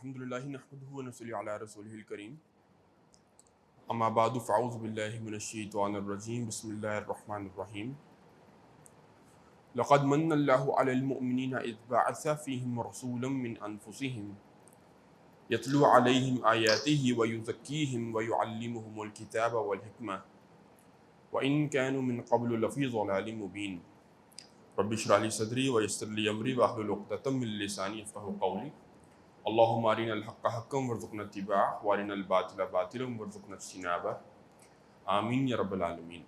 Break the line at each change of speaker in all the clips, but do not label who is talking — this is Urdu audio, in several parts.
الحمدللہ نحمدہ ونصلی علی رسولہ الکریم اما بعد فاعوذ باللہ من الشیطان الرجیم بسم اللہ الرحمن الرحیم لقد من اللہ علی المؤمنین اذ بعث فیہم رسولا من انفسہم یتلو علیہم آیاتہ ویزکیہم ویعلمہم الکتاب والحکمہ وإن كانوا من قبل لفی ضلال مبین رب اشرح لی صدری ویسر لی امری واحلل عقدۃ من لسانی یفقہوا قولی اللہم ارنا الحق حقا وارزقنا اتباعہ وارنا الباطل باطلا وارزقنا اجتنابہ آمین یا رب العالمین۔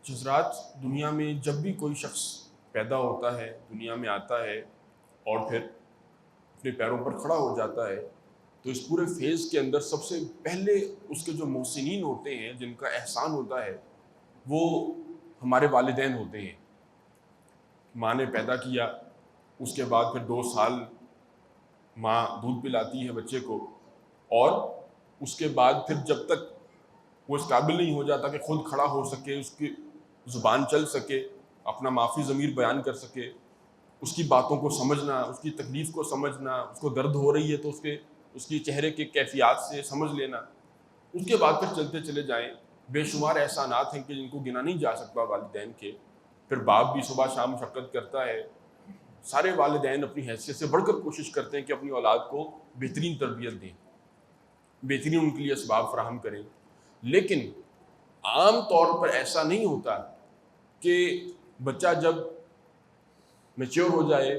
حضرات، دنیا میں جب بھی کوئی شخص پیدا ہوتا ہے، دنیا میں آتا ہے اور پھر اپنے پیروں پر کھڑا ہو جاتا ہے تو اس پورے فیز کے اندر سب سے پہلے اس کے جو محسنین ہوتے ہیں، جن کا احسان ہوتا ہے، وہ ہمارے والدین ہوتے ہیں۔ ماں نے پیدا کیا، اس کے بعد پھر 2 سال ماں دودھ پلاتی ہے بچے کو، اور اس کے بعد پھر جب تک وہ اس قابل نہیں ہو جاتا کہ خود کھڑا ہو سکے، اس کی زبان چل سکے، اپنا معافی ضمیر بیان کر سکے، اس کی باتوں کو سمجھنا، اس کی تکلیف کو سمجھنا، اس کو درد ہو رہی ہے تو اس کی چہرے کے کیفیات سے سمجھ لینا، اس کے بعد پھر چلتے چلے جائیں۔ بے شمار احسانات ہیں کہ جن کو گنا نہیں جا سکتا والدین کے۔ پھر باپ بھی صبح شام مشقت کرتا ہے۔ سارے والدین اپنی حیثیت سے بڑھ کر کوشش کرتے ہیں کہ اپنی اولاد کو بہترین تربیت دیں، بہترین ان کے لیے اسباب فراہم کریں، لیکن عام طور پر ایسا نہیں ہوتا کہ بچہ جب میچور ہو جائے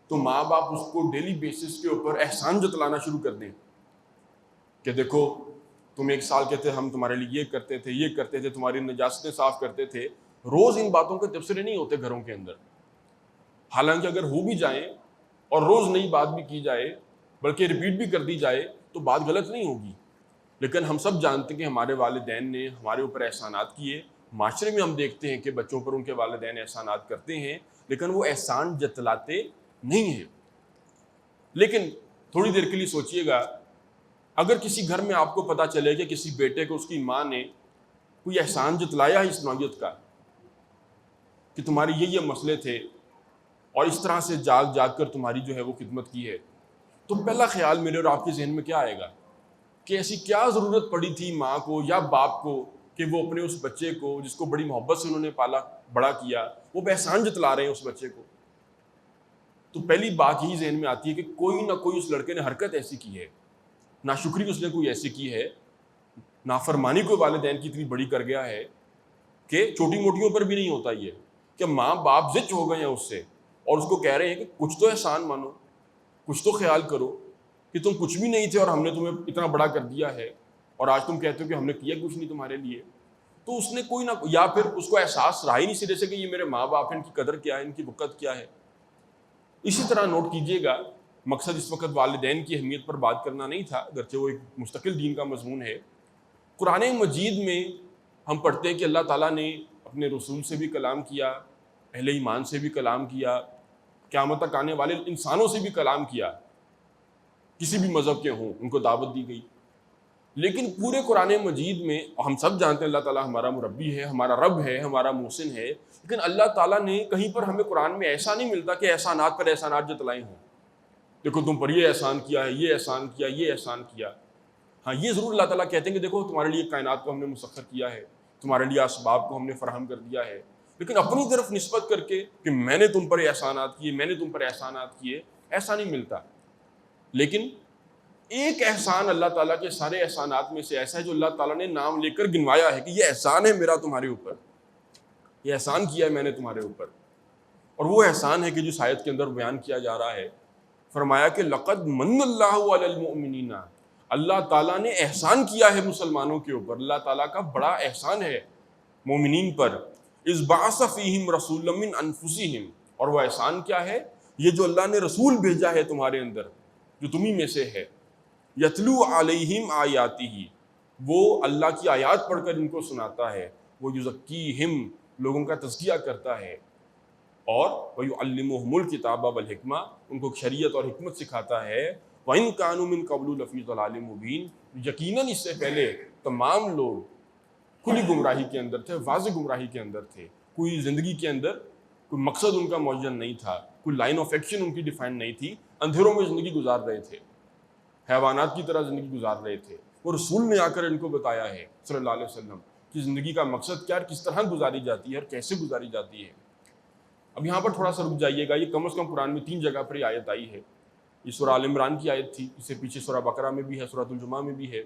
تو ماں باپ اس کو ڈیلی بیسس کے اوپر احسان جتلانا شروع کر دیں کہ دیکھو تم 1 سال کے تھے، ہم تمہارے لیے یہ کرتے تھے، یہ کرتے تھے، تمہاری نجاستیں صاف کرتے تھے۔ روز ان باتوں کے تبصرے نہیں ہوتے گھروں کے اندر، حالانکہ اگر ہو بھی جائیں اور روز نئی بات بھی کی جائے، بلکہ ریپیٹ بھی کر دی جائے تو بات غلط نہیں ہوگی۔ لیکن ہم سب جانتے ہیں کہ ہمارے والدین نے ہمارے اوپر احسانات کیے۔ معاشرے میں ہم دیکھتے ہیں کہ بچوں پر ان کے والدین احسانات کرتے ہیں، لیکن وہ احسان جتلاتے نہیں ہیں۔ لیکن تھوڑی دیر کے لیے سوچئے گا، اگر کسی گھر میں آپ کو پتہ چلے کہ کسی بیٹے کو اس کی ماں نے کوئی احسان جتلایا ہے اس نوعیت کا کہ تمہارے یہ مسئلے تھے اور اس طرح سے جاگ جاگ کر تمہاری جو ہے وہ خدمت کی ہے، تو پہلا خیال میرے اور آپ کے ذہن میں کیا آئے گا کہ ایسی کیا ضرورت پڑی تھی ماں کو یا باپ کو کہ وہ اپنے اس بچے کو، جس کو بڑی محبت سے انہوں نے پالا بڑا کیا، وہ احسان جتلا رہے ہیں اس بچے کو۔ تو پہلی بات یہی ذہن میں آتی ہے کہ کوئی نہ کوئی اس لڑکے نے حرکت ایسی کی ہے، ناشکری اس نے کوئی ایسی کی ہے، نافرمانی کوئی والدین کی اتنی بڑی کر گیا ہے کہ چھوٹی موٹیوں پر بھی نہیں ہوتا یہ کہ ماں باپ زچ ہو گئے ہیں اس سے اور اس کو کہہ رہے ہیں کہ کچھ تو احسان مانو، کچھ تو خیال کرو کہ تم کچھ بھی نہیں تھے اور ہم نے تمہیں اتنا بڑا کر دیا ہے اور آج تم کہتے ہو کہ ہم نے کیا کچھ نہیں تمہارے لیے۔ تو اس نے کوئی نہ، یا پھر اس کو احساس رہا ہی نہیں سرے سے کہ یہ میرے ماں باپ ہیں، ان کی قدر کیا ہے، ان کی وقت کیا ہے۔ اسی طرح نوٹ کیجئے گا، مقصد اس وقت والدین کی اہمیت پر بات کرنا نہیں تھا، اگرچہ وہ ایک مستقل دین کا مضمون ہے۔ قرآن مجید میں ہم پڑھتے ہیں کہ اللہ تعالیٰ نے اپنے رسول سے بھی کلام کیا، اہل ایمان سے بھی کلام کیا، قیامت تک آنے والے انسانوں سے بھی کلام کیا، کسی بھی مذہب کے ہوں ان کو دعوت دی گئی۔ لیکن پورے قرآن مجید میں ہم سب جانتے ہیں اللہ تعالیٰ ہمارا مربی ہے، ہمارا رب ہے، ہمارا محسن ہے، لیکن اللہ تعالیٰ نے کہیں پر ہمیں قرآن میں ایسا نہیں ملتا کہ احسانات پر احسانات جتلائے ہوں۔ دیکھو تم پر یہ احسان کیا ہے، یہ احسان کیا، یہ احسان کیا۔ ہاں یہ ضرور اللہ تعالیٰ کہتے ہیں کہ دیکھو تمہارے لیے کائنات کو ہم نے مسخر کیا ہے، تمہارے لیے اسباب کو ہم نے فراہم کر دیا ہے، لیکن اپنی طرف نسبت کر کے کہ میں نے تم پر احسانات کیے، میں نے تم پر احسانات کیے، ایسا نہیں ملتا۔ لیکن ایک احسان اللہ تعالیٰ کے سارے احسانات میں سے ایسا ہے جو اللہ تعالیٰ نے نام لے کر گنوایا ہے کہ یہ احسان ہے میرا تمہارے اوپر، یہ احسان کیا ہے میں نے تمہارے اوپر، اور وہ احسان ہے کہ جس آیت کے اندر بیان کیا جا رہا ہے۔ فرمایا کہ لقد من اللہ علی المؤمنین، اللہ تعالیٰ نے احسان کیا ہے مسلمانوں کے اوپر، اللہ تعالیٰ کا بڑا احسان ہے مومنین پر۔ اذ بعث فیہم رسولا من انفسہم، اور وہ احسان کیا ہے؟ یہ جو اللہ نے رسول بھیجا ہے تمہارے اندر، جو تمہیں میں سے ہے، یتلو علیہم آیاتہ، وہ اللہ کی آیات پڑھ کر ان کو سناتا ہے، وہ یزکیہم، لوگوں کا تزکیہ کرتا ہے، اور وَيُعَلِّمُهُمُ الْكِتَابَ وَالْحِکْمَةَ، ان کو شریعت اور حکمت سکھاتا ہے۔ وَإِن كَانُوا مِن قَبْلُ لَفِي ضَلَالٍ مُبِينٍ، یقیناً اس سے پہلے تمام لوگ کھلی گمراہی کے اندر تھے، واضح گمراہی کے اندر تھے، کوئی زندگی کے اندر کوئی مقصد ان کا معین نہیں تھا۔ کوئی لائن آف ایکشن ان کی ڈیفائن نہیں تھی، اندھیروں میں زندگی گزار رہے تھے، حیوانات کی طرح زندگی گزار رہے تھے. وہ رسول نے آ کر ان کو بتایا ہے صلی اللہ علیہ وسلم کہ زندگی کا مقصد کیا ہے، کس طرح گزاری جاتی ہے اور کیسے گزاری جاتی ہے. اب یہاں پر تھوڑا سا رک جائیے گا. یہ کم از کم قرآن میں 3 جگہ پر یہ آیت آئی ہے. یہ سورہ آل عمران کی آیت تھی، اس سے پیچھے سورہ بقرہ میں بھی ہے، سورۃ الجمعہ میں بھی ہے.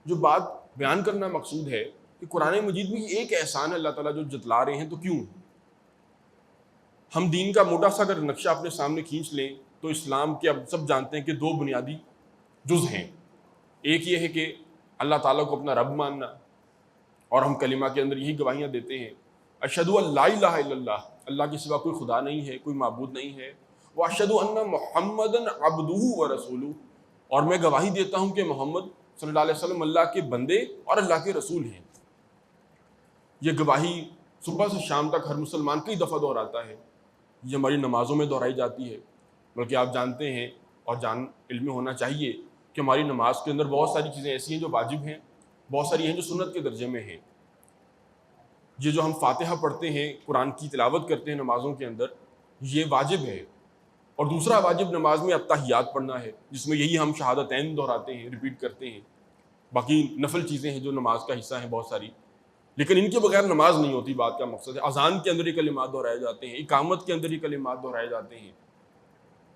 جو بات بیان کرنا مقصود ہے کہ قرآن مجید میں یہ ایک احسان ہے اللہ تعالیٰ جو جتلا رہے ہیں. تو کیوں؟ ہم دین کا موٹا سا اگر نقشہ اپنے سامنے کھینچ لیں تو اسلام کے اب سب جانتے ہیں کہ 2 بنیادی جز ہیں. ایک یہ ہے کہ اللہ تعالیٰ کو اپنا رب ماننا، اور ہم کلمہ کے اندر یہی گواہیاں دیتے ہیں، اشہد ان لا الہ الا اللہ، اللہ کے سوا کوئی خدا نہیں ہے، کوئی معبود نہیں ہے، واشہد ان محمدا عبدہ ورسولہ، اور میں گواہی دیتا ہوں کہ محمد صلی اللہ علیہ وسلم اللہ کے بندے اور اللہ کے رسول ہیں. یہ گواہی صبح سے شام تک ہر مسلمان کئی دفعہ دہراتا ہے. یہ ہماری نمازوں میں دہرائی جاتی ہے. بلکہ آپ جانتے ہیں اور علم میں ہونا چاہیے کہ ہماری نماز کے اندر بہت ساری چیزیں ایسی ہیں جو واجب ہیں، بہت ساری ہیں جو سنت کے درجے میں ہیں. یہ جو ہم فاتحہ پڑھتے ہیں، قرآن کی تلاوت کرتے ہیں نمازوں کے اندر، یہ واجب ہے. اور دوسرا واجب نماز میں التحیات پڑھنا ہے، جس میں یہی ہم شہادتین دہراتے ہیں، ریپیٹ کرتے ہیں. باقی نفل چیزیں ہیں جو نماز کا حصہ ہیں بہت ساری، لیکن ان کے بغیر نماز نہیں ہوتی. بات کا مقصد ہے اذان کے اندر یہ کلمات دہرائے جاتے ہیں، اقامت کے اندر یہ کلمات دہرائے جاتے ہیں.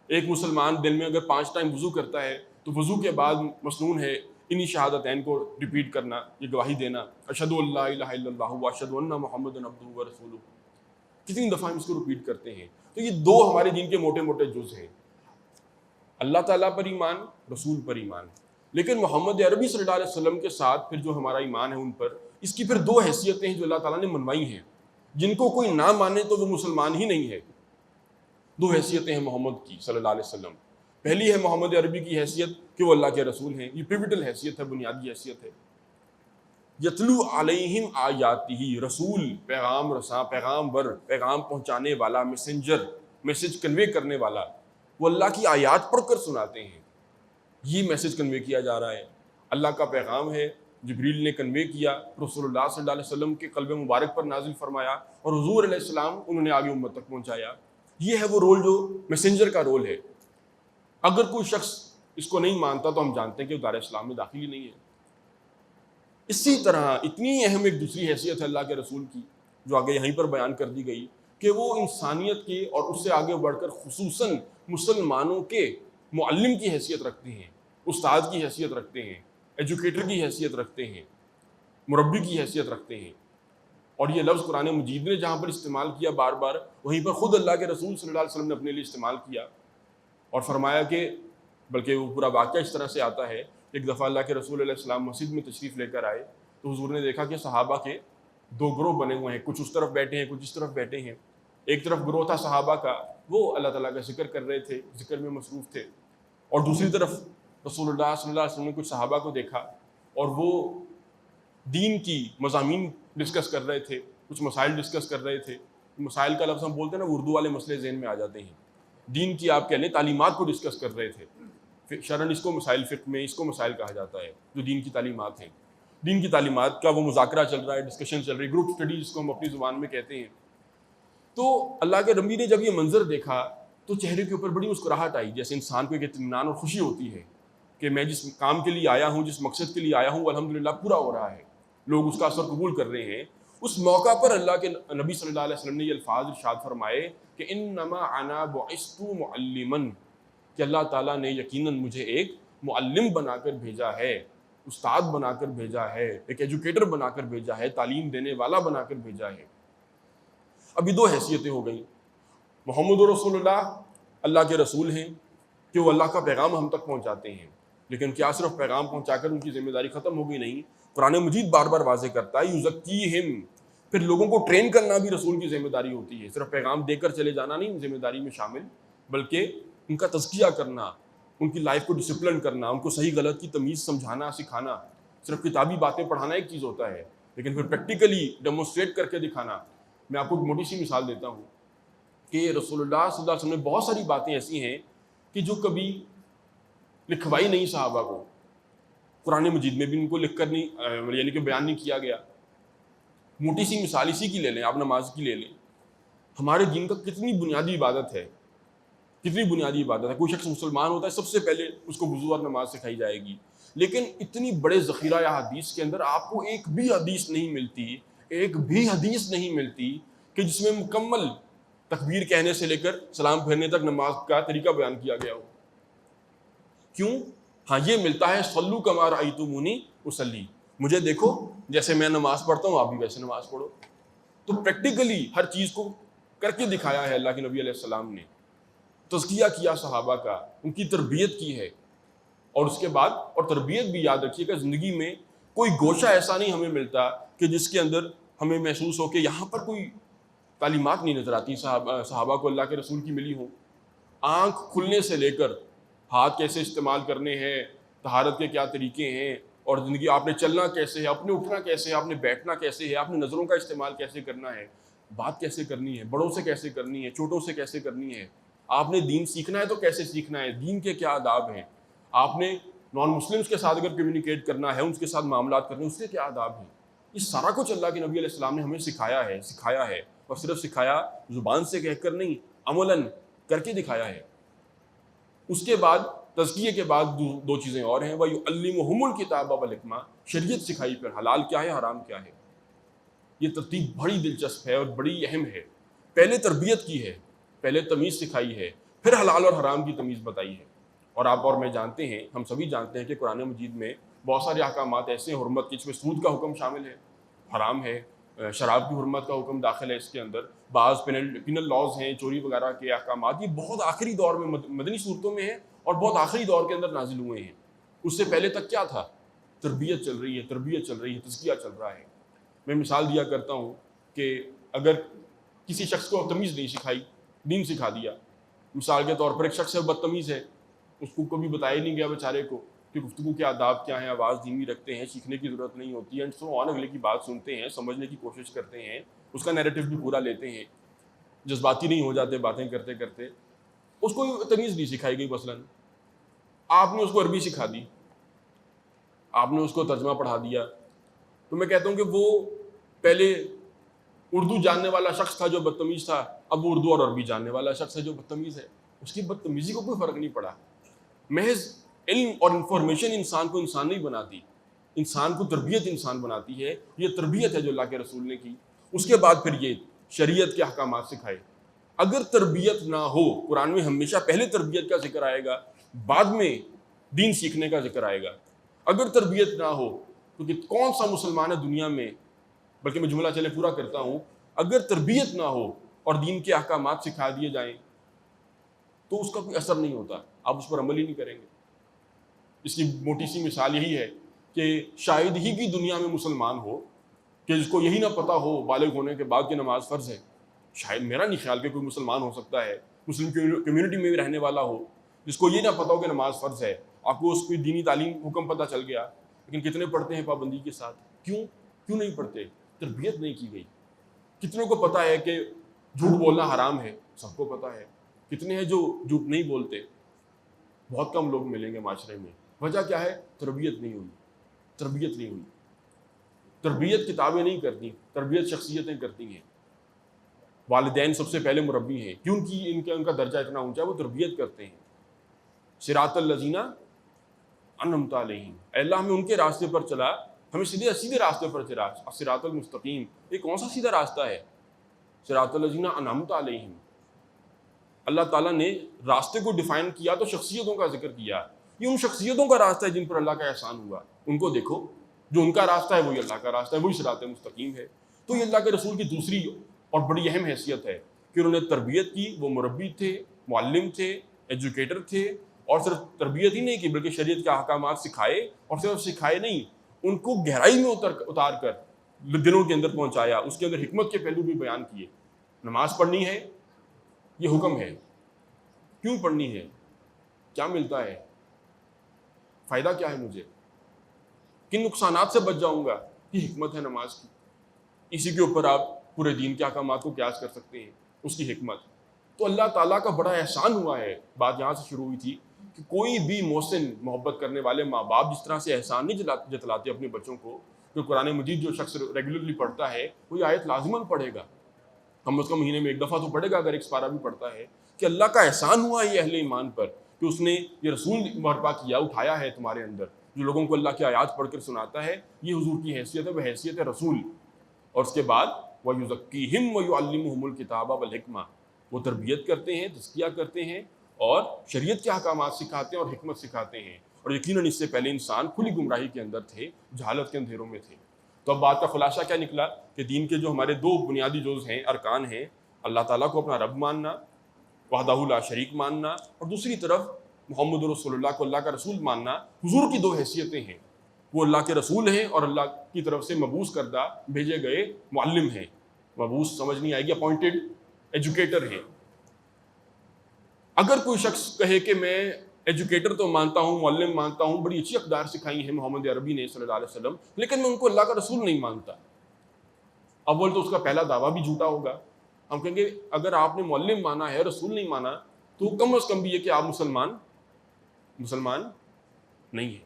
ایک مسلمان دن میں اگر 5 ٹائم وضو کرتا ہے تو وضو کے بعد مسنون ہے انہی شہادتین کو ریپیٹ کرنا، یہ گواہی دینا، اشہد ان لا الہ الا اللہ واشہد ان محمدا عبدہ ورسولہ. کتنی دفعہ ہم اس کو ریپیٹ کرتے ہیں. تو یہ 2 ہمارے دین کے موٹے موٹے جز ہیں، اللہ تعالیٰ پر ایمان، رسول پر ایمان. لیکن محمد عربی صلی اللہ علیہ وسلم کے ساتھ پھر جو ہمارا ایمان ہے ان پر، اس کی پھر 2 حیثیتیں ہیں جو اللہ تعالیٰ نے منوائی ہیں. جن کو کوئی نہ مانے تو وہ مسلمان ہی نہیں ہے. 2 حیثیتیں ہیں محمد کی صلی اللہ علیہ وسلم. پہلی ہے محمد عربی کی حیثیت کہ وہ اللہ کے رسول ہیں. یہ پیوٹل حیثیت ہے، بنیادی حیثیت ہے. یتلو علیہم آیاتہ، رسول، پیغام رساں، پیغام بر، پیغام پہنچانے والا، میسنجر، میسج کنوے کرنے والا. وہ اللہ کی آیات پڑھ کر سناتے ہیں. یہ میسج کنوے کیا جا رہا ہے، اللہ کا پیغام ہے، جبریل نے کنوے کیا، رسول اللہ صلی اللہ علیہ وسلم کے قلب مبارک پر نازل فرمایا، اور حضور علیہ السلام انہوں نے آگے امت تک پہنچایا. یہ ہے وہ رول جو میسنجر کا رول ہے. اگر کوئی شخص اس کو نہیں مانتا تو ہم جانتے ہیں کہ وہ دار اسلام میں داخل ہی نہیں ہے. اسی طرح اتنی اہم ایک دوسری حیثیت ہے اللہ کے رسول کی جو آگے یہیں پر بیان کر دی گئی کہ وہ انسانیت کے اور اس سے آگے بڑھ کر خصوصاً مسلمانوں کے معلم کی حیثیت رکھتے ہیں، استاد کی حیثیت رکھتے ہیں، ایجوکیٹر کی حیثیت رکھتے ہیں، مربی کی حیثیت رکھتے ہیں. اور یہ لفظ قرآن مجید نے جہاں پر استعمال کیا بار بار، وہیں پر خود اللہ کے رسول صلی اللہ علیہ وسلم نے اپنے لیے استعمال کیا اور فرمایا کہ، بلکہ وہ پورا واقعہ اس طرح سے آتا ہے. ایک دفعہ اللہ کے رسول علیہ السلام مسجد میں تشریف لے کر آئے تو حضور نے دیکھا کہ صحابہ کے 2 گروہ بنے ہوئے ہیں، کچھ اس طرف بیٹھے ہیں، کچھ اس طرف بیٹھے ہیں. ایک طرف گروہ تھا صحابہ کا، وہ اللہ تعالیٰ کا ذکر کر رہے تھے، ذکر میں مصروف تھے، اور دوسری طرف رسول اللہ صلی اللہ علیہ وسلم نے کچھ صحابہ کو دیکھا اور وہ دین کی مضامین ڈسکس کر رہے تھے، کچھ مسائل ڈسکس کر رہے تھے. مسائل کا لفظ ہم بولتے ہیں نا، اردو والے مسئلے ذہن میں آ جاتے ہیں. دین کی آپ کہہ لیں تعلیمات کو ڈسکس کر رہے تھے. شرعاً اس کو مسائل، فقہ میں اس کو مسائل کہا جاتا ہے جو دین کی تعلیمات ہیں. دین کی تعلیمات کا وہ مذاکرہ چل رہا ہے، ڈسکشن چل رہی ہے، گروپ اسٹڈی جس کو ہم اپنی زبان میں کہتے ہیں. تو اللہ کے نبی نے جب یہ منظر دیکھا تو چہرے کے اوپر بڑی مسکراہٹ آئی، جیسے انسان کو ایک اطمینان اور خوشی ہوتی ہے کہ میں جس کام کے لیے آیا ہوں، جس مقصد کے لیے آیا ہوں، الحمدللہ پورا ہو رہا ہے، لوگ اس کا اثر قبول کر رہے ہیں. اس موقع پر اللہ کے نبی صلی اللہ علیہ وسلم نے یہ الفاظ ارشاد فرمائے کہ انما انا بعثت معلما، کہ اللہ تعالیٰ نے یقیناً مجھے ایک معلم بنا کر بھیجا ہے، استاد بنا کر بھیجا ہے، ایک ایجوکیٹر بنا کر بھیجا ہے، تعلیم دینے والا بنا کر بھیجا ہے. ابھی 2 حیثیتیں ہو گئیں. محمد رسول اللہ اللہ کے رسول ہیں کہ وہ اللہ کا پیغام ہم تک پہنچاتے ہیں، لیکن کیا صرف پیغام پہنچا کر ان کی ذمہ داری ختم ہو گئی؟ نہیں. قرآن مجید بار بار واضح کرتا ہے یزکیہم، پھر لوگوں کو ٹرین کرنا بھی رسول کی ذمہ داری ہوتی ہے. صرف پیغام دے کر چلے جانا نہیں ذمہ داری میں شامل، بلکہ ان کا تزکیہ کرنا، ان کی لائف کو ڈسپلن کرنا، ان کو صحیح غلط کی تمیز سمجھانا، سکھانا. صرف کتابی باتیں پڑھانا ایک چیز ہوتا ہے، لیکن پھر پریکٹیکلی ڈیمونسٹریٹ کر کے دکھانا. میں آپ کو ایک موٹی سی مثال دیتا ہوں کہ رسول اللہ صلی اللہ علیہ وسلم نے بہت ساری باتیں ایسی ہیں کہ جو کبھی لکھوائی نہیں صحابہ کو، قرآن مجید میں بھی ان کو لکھ کر نہیں، یعنی کہ بیان نہیں کیا گیا. موٹی سی مثال اسی کی لے لیں، آپ نماز کی لے لیں. ہمارے دین کا کتنی بنیادی عبادت ہے، کتنی بنیادی عبادت ہے. کوئی شخص مسلمان ہوتا ہے سب سے پہلے اس کو وضو اور نماز سکھائی جائے گی، لیکن اتنی بڑے ذخیرہ یا حدیث کے اندر آپ کو ایک بھی حدیث نہیں ملتی، ایک بھی حدیث نہیں ملتی کہ جس میں مکمل تکبیر کہنے سے لے کر سلام پھیرنے تک نماز کا طریقہ بیان کیا گیا ہو. کیوں؟ ہاں یہ ملتا ہے صلو کما رأیتمونی اصلی، مجھے دیکھو جیسے میں نماز پڑھتا ہوں آپ بھی ویسے نماز پڑھو. تو پریکٹیکلی ہر چیز کو کر کے دکھایا ہے اللہ کے نبی علیہ السلام نے، تزکیہ کیا صحابہ کا، ان کی تربیت کی ہے. اور اس کے بعد اور تربیت بھی یاد رکھیے کہ زندگی میں کوئی گوشہ ایسا نہیں ہمیں ملتا کہ جس کے اندر ہمیں محسوس ہو کہ یہاں پر کوئی تعلیمات نہیں نظر آتی صحابہ کو اللہ کے رسول کی ملی ہوں. آنکھ کھلنے سے لے کر ہاتھ کیسے استعمال کرنے ہیں، طہارت کے کیا طریقے ہیں، اور زندگی آپ نے چلنا کیسے ہے، آپ نے اٹھنا کیسے ہے، آپ نے بیٹھنا کیسے ہے، آپ نے نظروں کا استعمال کیسے کرنا ہے، بات کیسے کرنی ہے، بڑوں سے کیسے کرنی ہے، چھوٹوں سے کیسے کرنی ہے. آپ نے دین سیکھنا ہے تو کیسے سیکھنا ہے، دین کے کیا آداب ہیں. آپ نے نان مسلمس کے ساتھ اگر کمیونیکیٹ کرنا ہے، ان کے ساتھ معاملات کرنے اس کے کیا آداب ہیں. یہ سارا کچھ اللہ کے نبی علیہ السلام نے ہمیں سکھایا ہے، اور صرف سکھایا زبان سے کہہ کر نہیں، عملاً کر کے دکھایا ہے. اس کے بعد تزکیے کے بعد دو چیزیں اور ہیں، وَيُعَلِّمُهُمُ الْكِتَابَ وَالْحِکْمَةَ، شریعت سکھائی پھر حلال کیا ہے حرام کیا ہے. یہ ترتیب بڑی دلچسپ ہے اور بڑی اہم ہے. پہلے تربیت کی ہے، پہلے تمیز سکھائی ہے، پھر حلال اور حرام کی تمیز بتائی ہے. اور آپ اور میں جانتے ہیں، ہم سبھی جانتے ہیں کہ قرآن مجید میں بہت سارے احکامات ایسے ہیں حرمت کے، جس میں سود کا حکم شامل ہے، حرام ہے، شراب کی حرمت کا حکم داخل ہے اس کے اندر، بعض پینل لاز ہیں، چوری وغیرہ کے احکامات. یہ بہت آخری دور میں مدنی صورتوں میں ہیں اور بہت آخری دور کے اندر نازل ہوئے ہیں. اس سے پہلے تک کیا تھا؟ تربیت چل رہی ہے، تزکیہ چل رہا ہے. میں مثال دیا کرتا ہوں کہ اگر کسی شخص کو تمیز نہیں سکھائی، دین سکھا دیا. مثال کے طور پر ایک شخص ہے بدتمیز ہے، اس کو کبھی بتایا نہیں گیا بیچارے کو کہ گفتگو کے آداب کیا ہیں، آواز دھیمی رکھتے ہیں، سیکھنے کی ضرورت نہیں ہوتی ہے، اگلے کی بات سنتے ہیں، سمجھنے کی کوشش کرتے ہیں، اس کا نیریٹو بھی پورا لیتے ہیں، جذباتی نہیں ہو جاتے باتیں کرتے کرتے. اس کو تمیز نہیں سکھائی گئی. مثلاً آپ نے اس کو عربی سکھا دی، آپ نے اس کو ترجمہ پڑھا دیا، تو میں کہتا ہوں کہ وہ پہلے اردو جاننے والا شخص تھا جو بدتمیز تھا، اب وہ اردو اور عربی جاننے والا شخص ہے جو بدتمیز ہے. اس کی بدتمیزی کو کوئی فرق نہیں پڑا. محض علم اور انفارمیشن انسان کو انسان نہیں بناتی، انسان کو تربیت انسان بناتی ہے. یہ تربیت ہے جو اللہ کے رسول نے کی. اس کے بعد پھر یہ شریعت کے احکامات سکھائے. اگر تربیت نہ ہو، قرآن میں ہمیشہ پہلے تربیت کا ذکر آئے گا، بعد میں دین سیکھنے کا ذکر آئے گا. اگر تربیت نہ ہو تو کہ کون سا مسلمان ہے دنیا میں، بلکہ میں جملہ چلے پورا کرتا ہوں، اگر تربیت نہ ہو اور دین کے احکامات سکھا دیے جائیں تو اس کا کوئی اثر نہیں ہوتا، آپ اس پر عمل ہی نہیں کریں گے. اس کی موٹی سی مثال یہی ہے کہ شاید ہی کی دنیا میں مسلمان ہو کہ جس کو یہی نہ پتا ہو بالغ ہونے کے بعد کہ نماز فرض ہے. شاید، میرا نہیں خیال کہ کوئی مسلمان ہو سکتا ہے مسلم کمیونٹی میں بھی رہنے والا ہو جس کو یہ نہ پتا ہو کہ نماز فرض ہے. آپ کو اس کی دینی تعلیم حکم پتہ چل گیا، لیکن کتنے پڑھتے ہیں پابندی کے ساتھ؟ کیوں نہیں پڑھتے؟ تربیت نہیں کی گئی. کتنوں کو پتا ہے کہ جھوٹ بولنا حرام ہے؟ سب کو پتا ہے. کتنے ہیں جو جھوٹ نہیں بولتے؟ بہت کم لوگ ملیں گے معاشرے میں. وجہ کیا ہے؟ تربیت نہیں ہوئی. تربیت کتابیں نہیں کرتی، تربیت شخصیتیں کرتی ہیں. والدین سب سے پہلے مربی ہیں. کیوں کہ ان کا درجہ اتنا اونچا ہے، وہ تربیت کرتے ہیں. صراط الذین انعمت علیہم، اے اللہ ہمیں ان کے راستے پر چلا، ہمیں سیدھے راستے پر چلا. صراط المستقیم، یہ کون سا سیدھا راستہ ہے؟ صراط الذین انعمت علیہم. اللہ تعالیٰ نے راستے کو ڈیفائن کیا تو شخصیتوں کا ذکر کیا. یہ ان شخصیتوں کا راستہ ہے جن پر اللہ کا احسان ہوا. ان کو دیکھو، جو ان کا راستہ ہے وہی اللہ کا راستہ ہے، وہی صراط مستقیم ہے. تو یہ اللہ کے رسول کی دوسری اور بڑی اہم حیثیت ہے کہ انہوں نے تربیت کی. وہ مربی تھے، معلم تھے، ایجوکیٹر تھے، اور صرف تربیت ہی نہیں کی بلکہ شریعت کے احکامات سکھائے. اور صرف سکھائے نہیں، ان کو گہرائی میں اتار کر دلوں کے اندر پہنچایا. اس کے اندر حکمت کے پہلو بھی بیان کیے. نماز پڑھنی ہے، یہ حکم ہے. کیوں پڑھنی ہے؟ کیا ملتا ہے؟ فائدہ کیا ہے مجھے؟ کن نقصانات سے بچ جاؤں گا؟ یہ حکمت ہے نماز کی. اسی کے اوپر آپ پورے دین کے احکامات کو قیاس کر سکتے ہیں، اس کی حکمت. تو اللہ تعالیٰ کا بڑا احسان ہوا ہے. بات یہاں سے شروع ہوئی تھی کہ کوئی بھی محسن، محبت کرنے والے ماں باپ جس طرح سے احسان نہیں جتلاتے اپنے بچوں کو. کہ قرآن مجید جو شخص ریگولرلی پڑھتا ہے وہ یہ آیت لازماً پڑھے گا کم از کم مہینے میں ایک دفعہ تو پڑھے گا اگر ایک سپارہ بھی پڑھتا ہے، کہ اللہ کا احسان ہوا ہے یہ اہل ایمان پر کہ اس نے یہ رسول برپا کیا، اٹھایا ہے تمہارے اندر، جو لوگوں کو اللہ کی آیات پڑھ کر سناتا ہے. یہ حضور کی حیثیت ہے، وہ حیثیت ہے رسول. اور اس کے بعد وَيُزَكِّيهِمْ وَيُعَلِّمُهُمُ الْكِتَابَ وَالْحِكْمَةَ، وہ تربیت کرتے ہیں، تزکیہ کرتے ہیں اور شریعت کے احکامات سکھاتے ہیں اور حکمت سکھاتے ہیں. اور یقیناً اس سے پہلے انسان کھلی گمراہی کے اندر تھے، جہالت کے اندھیروں میں تھے. تو اب بات کا خلاصہ کیا نکلا کہ دین کے جو ہمارے دو بنیادی جز ہیں، ارکان ہیں، اللہ تعالیٰ کو اپنا رب ماننا، وحدہ لا شریک ماننا، اور دوسری طرف محمد رسول اللہ کو اللہ کا رسول ماننا. حضور کی دو حیثیتیں ہیں، وہ اللہ کے رسول ہیں اور اللہ کی طرف سے مبعوث کردہ بھیجے گئے معلم ہیں. مبعوث سمجھ نہیں آئے گی، اپوائنٹڈ ایجوکیٹر ہیں. اگر کوئی شخص کہے کہ میں ایجوکیٹر تو مانتا ہوں، معلم مانتا ہوں، بڑی اچھی اقدار سکھائی ہیں محمد عربی نے صلی اللہ علیہ وسلم، لیکن میں ان کو اللہ کا رسول نہیں مانتا، اول تو اس کا پہلا دعویٰ بھی جھوٹا ہوگا. ہم کہیں گے اگر آپ نے معلم مانا ہے، رسول نہیں مانا، تو کم از کم بھی یہ کہ آپ مسلمان نہیں ہیں.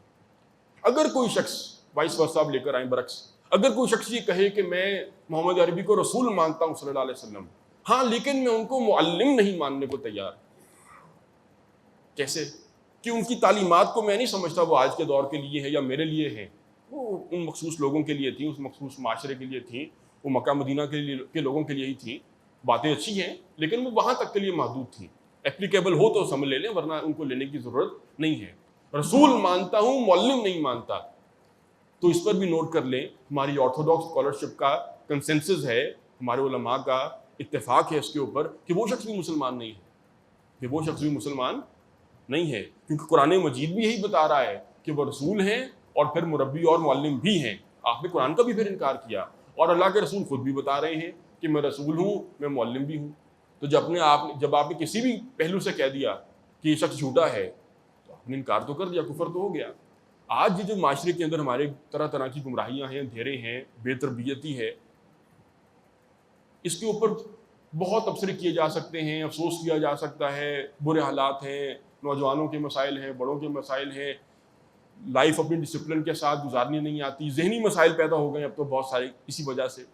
اگر کوئی شخص وائس ورسا آپ لے کر آئیں برعکس، اگر کوئی شخص یہ کہے کہ میں محمد عربی کو رسول مانتا ہوں صلی اللہ علیہ وسلم، ہاں لیکن میں ان کو معلم نہیں ماننے کو تیار. کیسے؟ کہ ان کی تعلیمات کو میں نہیں سمجھتا وہ آج کے دور کے لیے ہے یا میرے لیے ہیں، وہ ان مخصوص لوگوں کے لیے تھیں، اس مخصوص معاشرے کے لیے تھیں، وہ مکہ مدینہ کے لوگوں کے لیے ہی تھیں. باتیں اچھی ہیں لیکن وہ وہاں تک کے لیے محدود تھیں. اپلیکیبل ہو تو سمجھ لے لیں، ورنہ ان کو لینے کی ضرورت نہیں ہے. رسول مانتا ہوں، معلم نہیں مانتا. تو اس پر بھی نوٹ کر لیں، ہماری آرتھوڈاکس اسکالرشپ کا کنسنسس ہے، ہمارے علماء کا اتفاق ہے اس کے اوپر کہ وہ شخص بھی مسلمان نہیں ہے، کیونکہ قرآن مجید بھی یہی بتا رہا ہے کہ وہ رسول ہیں اور پھر مربی اور معلم بھی ہیں. آپ نے قرآن کا بھی پھر انکار کیا، اور اللہ کے رسول خود بھی بتا رہے ہیں کہ میں رسول ہوں، میں معلم بھی ہوں. تو جب آپ نے کسی بھی پہلو سے کہہ دیا کہ یہ شخص جھوٹا ہے، تو آپ نے انکار تو کر دیا، کفر تو ہو گیا. آج جو معاشرے کے اندر ہمارے طرح طرح کی گمراہیاں ہیں، اندھیرے ہیں، بے تربیتی ہے، اس کے اوپر بہت تبصرے کیے جا سکتے ہیں، افسوس کیا جا سکتا ہے. برے حالات ہیں، نوجوانوں کے مسائل ہیں، بڑوں کے مسائل ہیں، لائف اپنی ڈسپلن کے ساتھ گزارنی نہیں آتی، ذہنی مسائل پیدا ہو گئے اب تو بہت سارے اسی وجہ سے.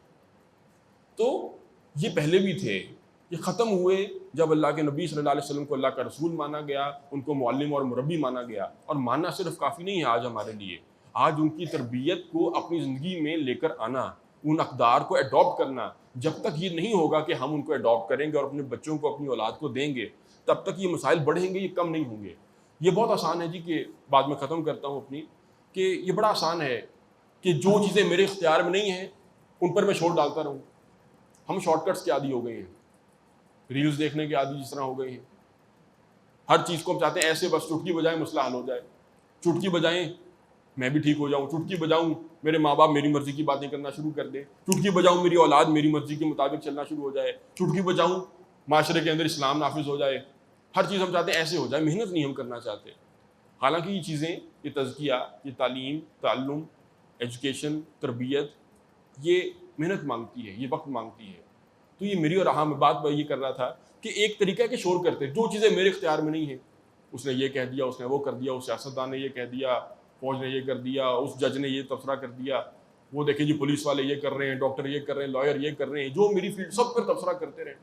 تو یہ پہلے بھی تھے، یہ ختم ہوئے جب اللہ کے نبی صلی اللہ علیہ وسلم کو اللہ کا رسول مانا گیا، ان کو معلم اور مربی مانا گیا. اور ماننا صرف کافی نہیں ہے آج ہمارے لیے، آج ان کی تربیت کو اپنی زندگی میں لے کر آنا، ان اقدار کو اڈاپٹ کرنا. جب تک یہ نہیں ہوگا کہ ہم ان کو اڈاپٹ کریں گے اور اپنے بچوں کو، اپنی اولاد کو دیں گے، تب تک یہ مسائل بڑھیں گے، یہ کم نہیں ہوں گے. یہ بہت آسان ہے جی، کہ بعد میں ختم کرتا ہوں اپنی، کہ یہ بڑا آسان ہے کہ جو چیزیں میرے اختیار میں نہیں ہیں ان پر میں چھوڑ ڈالتا رہوں. ہم شارٹ کٹس کے عادی ہو گئے ہیں، ریلز دیکھنے کے عادی جس طرح ہو گئے ہیں. ہر چیز کو ہم چاہتے ہیں ایسے بس چٹکی بجائیں مسئلہ حل ہو جائے، چٹکی بجائیں میں بھی ٹھیک ہو جاؤں، چٹکی بجاؤں میرے ماں باپ میری مرضی کی باتیں کرنا شروع کر دیں، چٹکی بجاؤں میری اولاد میری مرضی کے مطابق چلنا شروع ہو جائے، چٹکی بجاؤں معاشرے کے اندر اسلام نافذ ہو جائے. ہر چیز ہم چاہتے ہیں ایسے ہو جائے، محنت نہیں ہم کرنا چاہتے. حالانکہ یہ چیزیں، یہ تزکیہ، یہ تعلیم، تعلم، ایجوکیشن، تربیت، یہ محنت مانگتی ہے، یہ وقت مانگتی ہے. تو یہ میری اور میں بات یہ کر رہا تھا کہ ایک طریقہ کے شور کرتے جو چیزیں میرے اختیار میں نہیں ہیں، اس نے یہ کہہ دیا، اس نے وہ کر دیا، اس سیاستدان نے یہ کہہ دیا، فوج نے یہ کر دیا، اس جج نے یہ تبصرہ کر دیا، وہ دیکھیں جی پولیس والے یہ کر رہے ہیں، ڈاکٹر یہ کر رہے ہیں، لائر یہ کر رہے ہیں، جو میری فیلڈ سب پر تبصرہ کرتے رہے.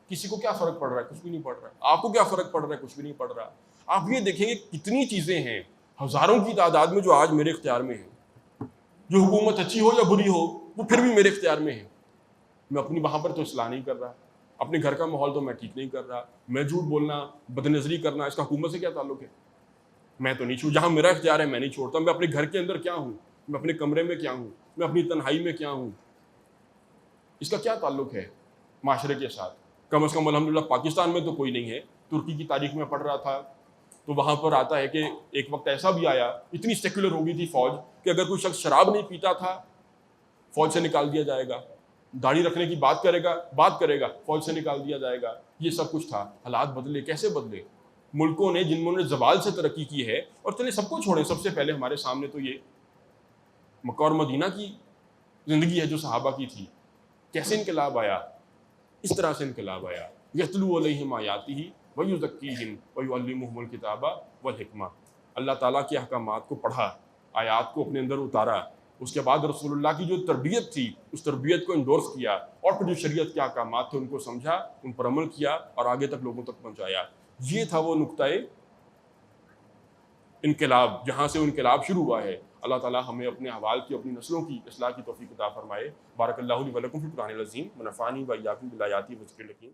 کسی کو کیا فرق پڑ رہا ہے؟ کچھ بھی نہیں پڑ رہا. آپ کو کیا فرق پڑ رہا ہے؟ کچھ بھی نہیں پڑ رہا. آپ یہ دیکھیں گے کتنی چیزیں ہیں ہزاروں کی تعداد میں جو آج میرے اختیار میں ہیں، جو حکومت اچھی ہو یا بری ہو وہ پھر بھی میرے اختیار میں ہے. میں اپنی وہاں پر تو اصلاح نہیں کر رہا، اپنے گھر کا ماحول تو میں ٹھیک نہیں کر رہا. میں جھوٹ بولنا، بد نظری کرنا، اس کا حکومت سے کیا تعلق ہے؟ میں تو نہیں جہاں میرا اختیار ہے میں نہیں چھوڑتا. میں اپنے گھر کے اندر کیا ہوں، میں اپنے کمرے میں کیا ہوں، میں اپنی تنہائی میں کیا ہوں، اس کا کیا تعلق ہے معاشرے کے ساتھ؟ کم از کم الحمدللہ پاکستان میں تو کوئی نہیں ہے. ترکی کی تاریخ میں پڑھ رہا تھا تو وہاں پر آتا ہے کہ ایک وقت ایسا بھی آیا، اتنی سیکولر ہو گئی تھی فوج کہ اگر کوئی شخص شراب نہیں پیتا تھا فوج سے نکال دیا جائے گا، داڑھی رکھنے کی بات کرے گا فوج سے نکال دیا جائے گا. یہ سب کچھ تھا. حالات بدلے، کیسے بدلے؟ ملکوں نے جن میں زوال سے ترقی کی ہے، اور چلے سب کو چھوڑیں، سب سے پہلے ہمارے سامنے تو یہ مکہ اور مدینہ کی زندگی ہے جو صحابہ کی تھی. کیسے انقلاب آیا؟ اس طرح سے انقلاب آیا. یتلو علیہم آیاتہ ویزکیہم ویعلمہم الکتاب والحکمہ. اللہ تعالیٰ کے احکامات کو پڑھا، آیات کو اپنے اندر اتارا، اس کے بعد رسول اللہ کی جو تربیت تھی اس تربیت کو انڈورس کیا، اور پھر جو شریعت کے احکامات تھے ان کو سمجھا، ان پر عمل کیا اور آگے تک لوگوں تک پہنچایا۔ یہ تھا وہ نقطۂ انقلاب جہاں سے انقلاب شروع ہوا ہے۔ اللہ تعالیٰ ہمیں اپنے احوال کی، اپنی نسلوں کی اصلاح کی توفیق عطا فرمائے۔ بارک اللہ لی و لکم فی القرآن العظیم، ونفعنی و ایاکم بالآیات و الذکر الحکیم۔